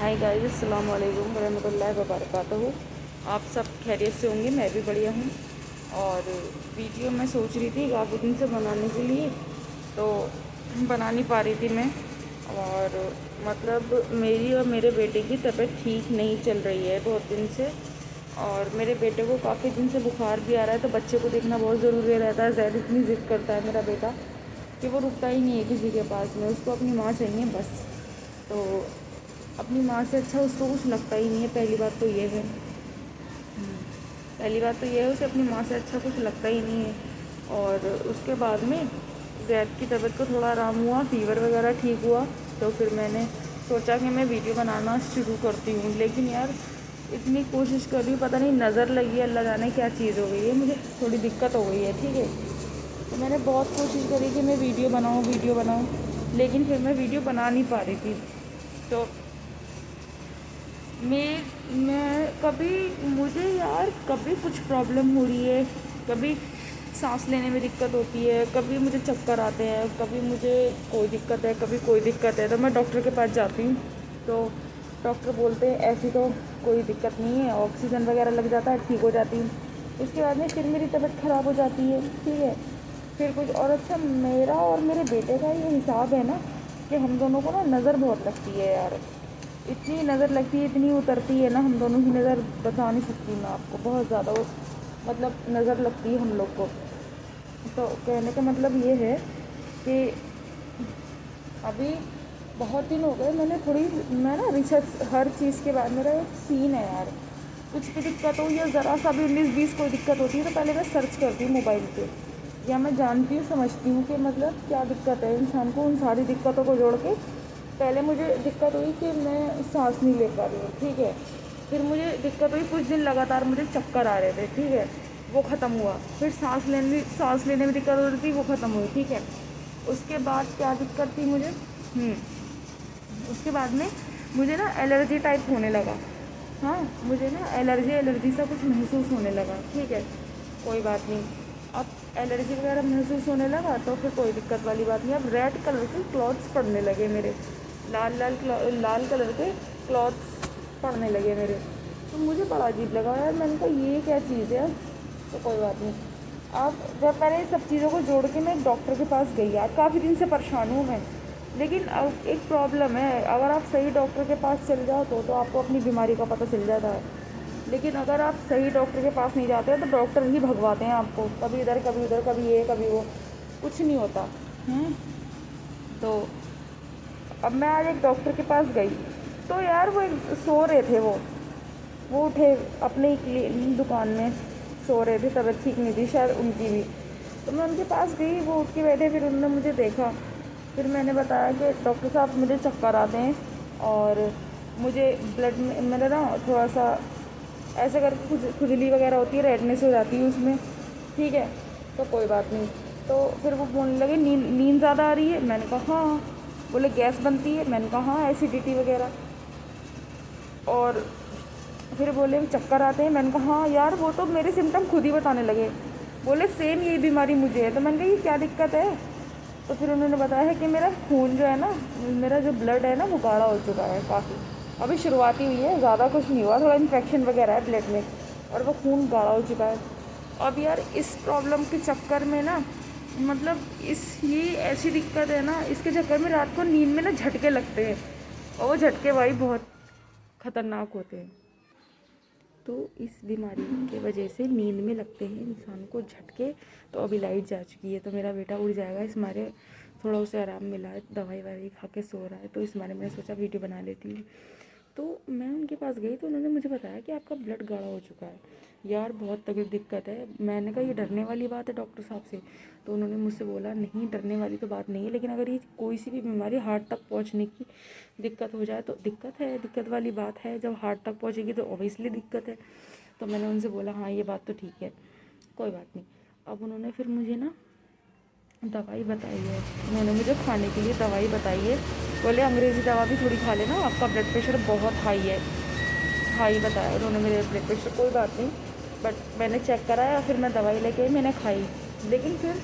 Hi guys, अस्सलाम वालेकुम वरहमतुल्लाहि वबरकातुहू। आप सब खैरियत से होंगे, मैं भी बढ़िया हूँ। और वीडियो मैं सोच रही थी काफ़ी दिन से बनाने के लिए, तो बना नहीं पा रही थी मैं। और मतलब मेरी और मेरे बेटे की तबीयत ठीक नहीं चल रही है बहुत दिन से। और मेरे बेटे को काफ़ी दिन से बुखार भी आ रहा है, तो बच्चे को देखना बहुत ज़रूरी रहता है। ज़ैद इतनी ज़िद करता है मेरा बेटा कि वो रुकता ही नहीं है किसी के पास में, उसको अपनी माँ चाहिए बस। तो अपनी माँ से अच्छा उसको कुछ लगता ही नहीं है। पहली बात तो ये है, पहली बात तो ये है, उसे अपनी माँ से अच्छा कुछ लगता ही नहीं है। और उसके बाद में ज़ैद की तबीयत को थोड़ा आराम हुआ, फ़ीवर वगैरह ठीक हुआ, तो फिर मैंने सोचा कि मैं वीडियो बनाना शुरू करती हूँ। लेकिन यार इतनी कोशिश कर रही हूँ, पता नहीं नज़र लगी है, अल्लाह जाने क्या चीज़ हो गई है, मुझे थोड़ी दिक्कत हो गई है, ठीक है। तो मैंने बहुत कोशिश करी कि मैं वीडियो बनाऊँ, लेकिन फिर मैं वीडियो बना नहीं पा रही थी। तो मैं कभी मुझे यार कभी कुछ प्रॉब्लम हो रही है, कभी सांस लेने में दिक्कत होती है, कभी मुझे चक्कर आते हैं, कभी मुझे कोई दिक्कत है, कभी कोई दिक्कत है। तो मैं डॉक्टर के पास जाती हूँ, तो डॉक्टर बोलते हैं ऐसी तो कोई दिक्कत नहीं है, ऑक्सीजन वगैरह लग जाता है, ठीक हो जाती हूँ। उसके बाद में फिर मेरी तबीयत ख़राब हो जाती है, ठीक है। फिर कुछ और। अच्छा, मेरा और मेरे बेटे का ये हिसाब है ना कि हम दोनों को ना नज़र बहुत लगती है यार। इतनी नज़र लगती है, इतनी उतरती है ना, हम दोनों की नज़र बता नहीं सकती मैं आपको, बहुत ज़्यादा वो मतलब नज़र लगती है हम लोग को। तो कहने का मतलब ये है कि अभी बहुत दिन हो गए, मैं ना रिसर्च हर चीज़ के बाद, मेरा एक सीन है यार, कुछ भी दिक्कत हो या ज़रा सा भी 19-20 कोई दिक्कत होती है तो पहले मैं सर्च करती हूँ मोबाइल पे, या मैं जानती हूँ, समझती हूँ कि मतलब क्या दिक्कत है इंसान को। उन सारी दिक्कतों को जोड़ के पहले मुझे दिक्कत हुई कि मैं सांस नहीं ले पा रही हूँ, ठीक है। फिर मुझे दिक्कत हुई, कुछ दिन लगातार मुझे चक्कर आ रहे थे, ठीक है, वो ख़त्म हुआ। फिर सांस लेने में दिक्कत हो रही थी, वो ख़त्म हुई, ठीक है। उसके बाद क्या दिक्कत थी मुझे, उसके बाद में मुझे ना एलर्जी टाइप होने लगा। हाँ, मुझे ना एलर्जी सा कुछ महसूस होने लगा, ठीक है। कोई बात नहीं, अब एलर्जी वगैरह महसूस होने लगा तो फिर कोई दिक्कत वाली बात नहीं। अब रेड कलर के क्लॉथ्स पड़ने लगे मेरे, लाल कलर के क्लॉथ्स पड़ने लगे मेरे। तो मुझे बड़ा अजीब लगा यार, मैंने कहा ये क्या चीज़ है। तो कोई बात नहीं। अब जब मैंने इस सब चीज़ों को जोड़ के मैं एक डॉक्टर के पास गई यार, काफ़ी दिन से परेशान हूँ मैं। लेकिन अब एक प्रॉब्लम है, अगर आप सही डॉक्टर के पास चल जाओ तो आपको अपनी बीमारी का पता चल जाता है। लेकिन अगर आप सही डॉक्टर के पास नहीं जाते तो डॉक्टर ही भगवाते हैं आपको, कभी इधर कभी उधर, कभी ये कभी वो, कुछ नहीं होता। तो अब मैं आज एक डॉक्टर के पास गई, तो यार वो सो रहे थे, वो उठे अपने ही दुकान में सो रहे थे, तबीयत ठीक नहीं थी शायद उनकी भी। तो मैं उनके पास गई, वो उठ के बैठे, फिर उन्होंने मुझे देखा। फिर मैंने बताया कि डॉक्टर साहब मुझे चक्कर आते हैं और मुझे ब्लड में मेरा ना थोड़ा सा ऐसे करके खुजली वगैरह होती है, रेडनेस हो जाती है उसमें, ठीक है। तो कोई बात नहीं। तो फिर वो बोलने लगे नींद ज़्यादा आ रही है, मैंने कहा हाँ। बोले गैस बनती है, मैंने कहा हाँ, एसिडिटी वगैरह। और फिर बोले चक्कर आते हैं, मैंने कहा हाँ यार, वो तो मेरे सिम्टम खुद ही बताने लगे। बोले सेम यही बीमारी मुझे है। तो मैंने कहा ये क्या दिक्कत है। तो फिर उन्होंने बताया है कि मेरा खून जो है ना, मेरा जो ब्लड है ना, वो गाढ़ा हो चुका है काफ़ी। अभी शुरुआती हुई है, ज़्यादा कुछ नहीं हुआ, थोड़ा इन्फेक्शन वगैरह है ब्लड में, और वो खून गाढ़ा हो चुका है। अब यार इस प्रॉब्लम के चक्कर में ना, मतलब ये ऐसी दिक्कत है ना, इसके चक्कर में रात को नींद में ना झटके लगते हैं, और वो झटके भाई बहुत ख़तरनाक होते हैं। तो इस बीमारी के वजह से नींद में लगते हैं इंसान को झटके। तो अभी लाइट जा चुकी है, तो मेरा बेटा उड़ जाएगा, इस मारे थोड़ा उसे आराम मिला है, दवाई ववाई खा के सो रहा है, तो इस मारे मैंने सोचा वीडियो बना लेती हूँ। तो मैं उनके पास गई, तो उन्होंने मुझे बताया कि आपका ब्लड गाढ़ा हो चुका है। यार बहुत तगड़ी दिक्कत है। मैंने कहा ये डरने वाली बात है डॉक्टर साहब से। तो उन्होंने मुझसे बोला नहीं, डरने वाली तो बात नहीं है, लेकिन अगर ये कोई सी भी बीमारी हार्ट तक पहुंचने की दिक्कत हो जाए तो दिक्कत है, दिक्कत वाली बात है। जब हार्ट तक पहुंचेगी तो ऑब्वियसली दिक्कत है। तो मैंने उनसे बोला हाँ ये बात तो ठीक है, कोई बात नहीं। अब उन्होंने फिर मुझे ना दवाई बताई है, उन्होंने मुझे खाने के लिए दवाई बताई है। बोले अंग्रेज़ी दवा भी थोड़ी खा लेना, आपका ब्लड प्रेशर बहुत हाई है, हाई बताया उन्होंने मेरे ब्लड प्रेशर। कोई बात नहीं, बट मैंने चेक कराया, फिर मैं दवाई लेके आई, मैंने खाई। लेकिन फिर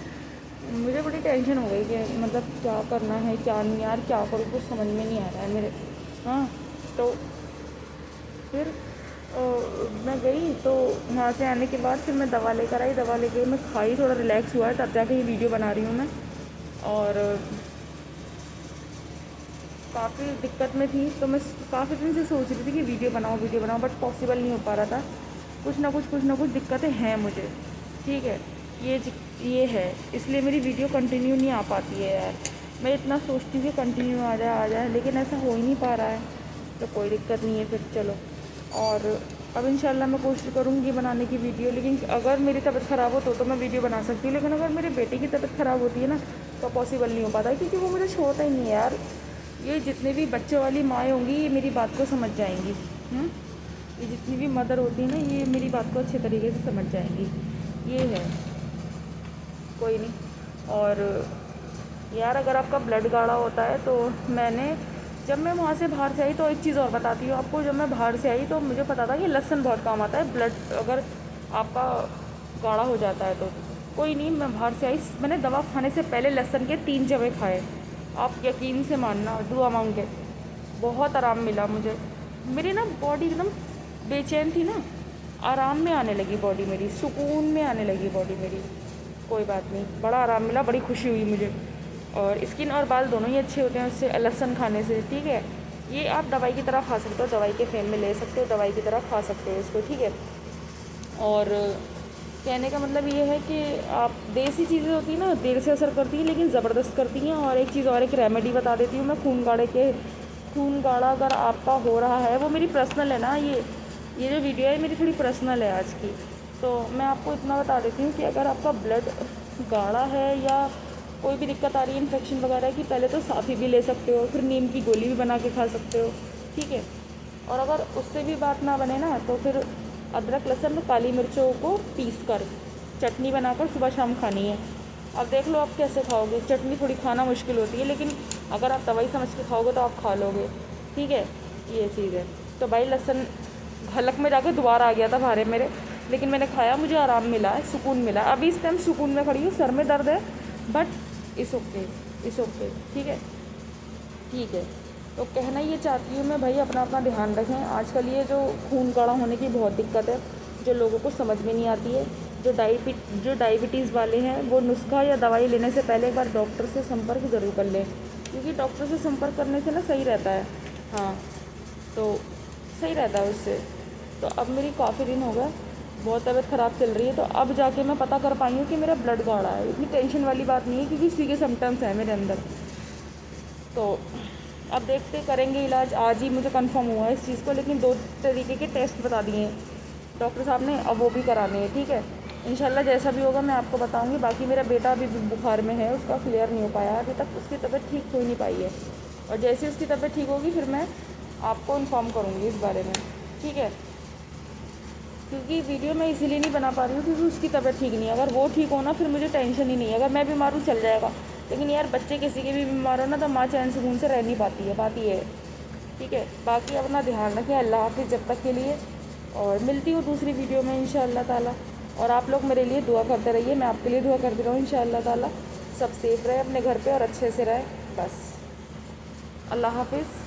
मुझे बड़ी टेंशन हो गई कि मतलब क्या करना है क्या नहीं यार, क्या करूँ, कुछ समझ में नहीं आ रहा है मेरे। हाँ, تو پھر میں گئی تو وہاں سے آنے کے بعد پھر میں دوا لے کر آئی، دوا لے کے میں کھائی، تھوڑا ریلیکس ہوا ہے، تب جا کے یہ ویڈیو بنا رہی ہوں میں. اور کافی دقت میں تھی تو میں کافی دن سے سوچ رہی تھی کہ ویڈیو بناؤ بٹ پاسبل نہیں ہو پا رہا تھا. کچھ نہ کچھ دقتیں ہیں مجھے، ٹھیک ہے. یہ ہے، اس لیے میری ویڈیو کنٹینیو نہیں آ پاتی ہے یار. میں اتنا سوچتی ہوں کہ کنٹینیو آ جائے لیکن ایسا ہو ہی نہیں پا رہا ہے. تو کوئی دقت نہیں ہے پھر چلو. اور اب انشاءاللہ میں کوشش کروں گی بنانے کی ویڈیو، لیکن اگر میری طبیعت خراب ہو تو میں ویڈیو بنا سکتی ہوں، لیکن اگر میرے بیٹے کی طبیعت خراب ہوتی ہے نا تو پاسبل نہیں ہو پاتا، کیونکہ وہ مجھے چھوڑتا ہی نہیں ہے یار. یہ جتنے بھی بچوں والی مائیں ہوں گی یہ میری بات کو سمجھ جائیں گی. یہ جتنی بھی مدر ہوتی ہیں نا یہ میری بات کو اچھے طریقے سے سمجھ جائیں گی. یہ ہے، کوئی نہیں. اور یار اگر آپ کا بلڈ گاڑھا ہوتا ہے تو جب میں وہاں سے باہر سے آئی تو ایک چیز اور بتاتی ہوں آپ کو. جب میں باہر سے آئی تو مجھے پتا تھا کہ لہسن بہت کام آتا ہے بلڈ اگر آپ کا گاڑھا ہو جاتا ہے تو. کوئی نہیں، میں باہر سے آئی، میں نے دوا کھانے سے پہلے لہسن کے 3 چوے کھائے. آپ یقین سے ماننا، دعا مانگ کے بہت آرام ملا مجھے. میری نا باڈی ایک دم بے چین تھی نا، آرام میں آنے لگی باڈی میری، سکون میں آنے لگی باڈی میری. کوئی بات نہیں، بڑا آرام ملا، بڑی خوشی ہوئی مجھے. اور اسکن اور بال دونوں ہی اچھے ہوتے ہیں اس سے لہسن کھانے سے، ٹھیک ہے. یہ آپ دوائی کی طرح کھا سکتے ہو، دوائی کے فیم میں لے سکتے ہو، دوائی کی طرح کھا سکتے ہو اس کو، ٹھیک ہے. اور کہنے کا مطلب یہ ہے کہ آپ دیسی چیزیں ہوتی ہیں نا دیر سے اثر کرتی ہیں لیکن زبردست کرتی ہیں. اور ایک چیز اور ایک ریمیڈی بتا دیتی ہوں میں، خون گاڑھا اگر آپ کا ہو رہا ہے، وہ میری پرسنل ہے نا، یہ جو ویڈیو ہے میری تھوڑی پرسنل ہے آج کی. تو میں آپ کو اتنا بتا دیتی ہوں کہ اگر آپ کا بلڈ گاڑھا ہے یا کوئی بھی دقت آ رہی ہے انفیکشن وغیرہ کی، پہلے تو صافی بھی لے سکتے ہو، پھر نیم کی گولی بھی بنا کے کھا سکتے ہو، ٹھیک ہے. اور اگر اس سے بھی بات نہ بنے نا تو پھر ادرک لہسن میں کالی مرچوں کو پیس کر چٹنی بنا کر صبح شام کھانی ہے. اب دیکھ لو آپ کیسے کھاؤ گے، چٹنی تھوڑی کھانا مشکل ہوتی ہے لیکن اگر آپ دوائی سمجھ کے کھاؤ گے تو آپ کھا لو گے، ٹھیک ہے. یہ چیز ہے. تو بھائی لہسن حلق میں جا کے دوبارہ آ گیا تھا بھارے میرے، لیکن میں نے کھایا، مجھے آرام ملا ہے، سکون ملا. ابھی اس ٹائم سکون میں کھڑی ہوں، سر میں درد ہے بٹ اٹس اوکے، ٹھیک ہے. ٹھیک ہے. تو کہنا یہ چاہتی ہوں میں، بھائی اپنا دھیان رکھیں. آج کل یہ جو خون گاڑھا ہونے کی بہت دقت ہے جو لوگوں کو سمجھ میں نہیں آتی ہے. جو ڈائبٹیز والے ہیں وہ نسخہ یا دوائی لینے سے پہلے ایک بار ڈاکٹر سے سمپرک ضرور کر لیں، کیونکہ ڈاکٹر سے سمپرک کرنے سے نا صحیح رہتا ہے. ہاں تو صحیح رہتا ہے اس سے. تو اب میری کافی دن ہو گئے بہت طبیعت خراب چل رہی ہے، تو اب جا کے میں پتہ کر پائی ہوں کہ میرا بلڈ گاڑھا ہے. اتنی ٹینشن والی بات نہیں ہے کیونکہ اسی کے سمٹمس ہیں میرے اندر. تو اب دیکھتے کریں گے علاج. آج ہی مجھے کنفرم ہوا ہے اس چیز کو، لیکن 2 طریقے کے ٹیسٹ بتا دیے ہیں ڈاکٹر صاحب نے، اب وہ بھی کرانے ہیں، ٹھیک ہے. انشاءاللہ جیسا بھی ہوگا میں آپ کو بتاؤں گی. باقی میرا بیٹا ابھی بخار میں ہے، اس کا کلیئر نہیں ہو پایا ابھی تک، اس کی طبیعت ٹھیک ہو ہی نہیں پائی ہے. اور جیسے اس کی طبیعت ٹھیک ہوگی پھر میں آپ کو انفارم کروں گی اس بارے میں، ٹھیک ہے. کیونکہ ویڈیو میں اسی لیے نہیں بنا پا رہی ہوں کیونکہ اس کی طبیعت ٹھیک نہیں ہے. اگر وہ ٹھیک ہونا پھر مجھے ٹینشن ہی نہیں ہے. اگر میں بیمار ہوں چل جائے گا، لیکن یار بچے کسی کے بھی بیمار ہو نا تو ماں چین سکون سے رہ نہیں پاتی ہے، بات یہ ہے، ٹھیک ہے. باقی اپنا دھیان رکھیں. اللہ حافظ جب تک کے لیے. اور ملتی ہوں دوسری ویڈیو میں انشاءاللہ تعالیٰ. اور آپ لوگ میرے لیے دعا کرتے رہیے، میں آپ کے لیے دعا کرتی رہوں انشاءاللہ تعالیٰ. سب سیف رہے اپنے گھر پہ اور اچھے سے رہے. بس اللہ حافظ.